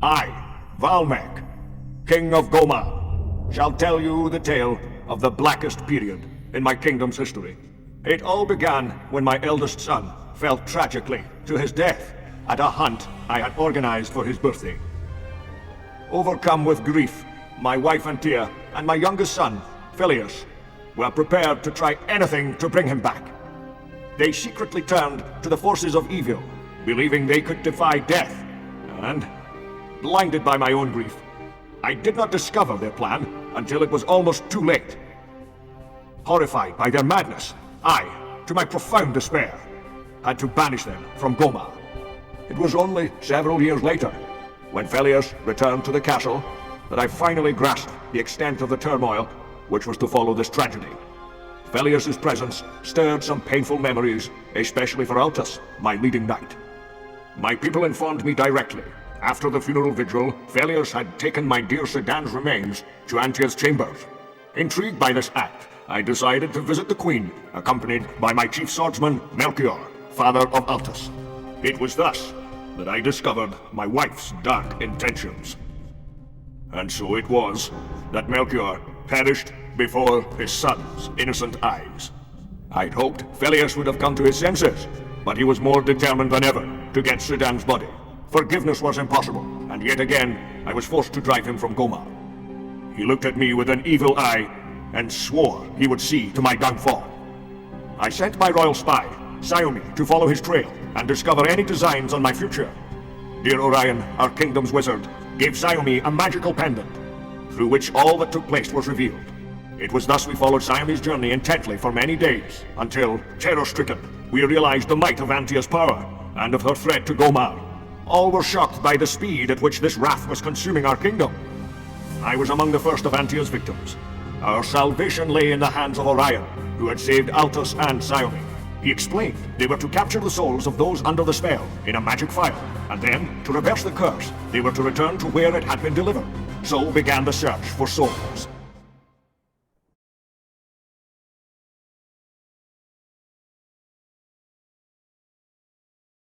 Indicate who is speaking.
Speaker 1: I, Valmek, King of Goma, shall tell you the tale of the blackest period in my kingdom's history. It all began when my eldest son fell tragically to his death at a hunt I had organized for his birthday. Overcome with grief, my wife Antia and my youngest son, Phileas, were prepared to try anything to bring him back. They secretly turned to the forces of evil, believing they could defy death, and blinded by my own grief, I did not discover their plan until it was almost too late. Horrified by their madness, I, to my profound despair, had to banish them from Goma. It was only several years later, when Phileas returned to the castle, that I finally grasped the extent of the turmoil which was to follow this tragedy. Phileas's presence stirred some painful memories, especially for Altus, my leading knight. My people informed me directly. After the funeral vigil, Phileas had taken my dear Sedan's remains to Antia's chambers. Intrigued by this act, I decided to visit the Queen, accompanied by my chief swordsman, Melchior, father of Altus. It was thus that I discovered my wife's dark intentions. And so it was that Melchior perished before his son's innocent eyes. I'd hoped Phileas would have come to his senses, but he was more determined than ever to get Sedan's body. Forgiveness was impossible, and yet again, I was forced to drive him from Goma. He looked at me with an evil eye, and swore he would see to my downfall. I sent my royal spy, Xiaomi, to follow his trail, and discover any designs on my future. Dear Orion, our kingdom's wizard, gave Xiaomi a magical pendant, through which all that took place was revealed. It was thus we followed Xiaomi's journey intently for many days, until, terror-stricken, we realized the might of Antia's power, and of her threat to Gomar. All were shocked by the speed at which this wrath was consuming our kingdom. I was among the first of Antia's victims. Our salvation lay in the hands of Orion, who had saved Altus and Xiaomi. He explained they were to capture the souls of those under the spell in a magic file, and then, to reverse the curse, they were to return to where it had been delivered. So began the search for souls.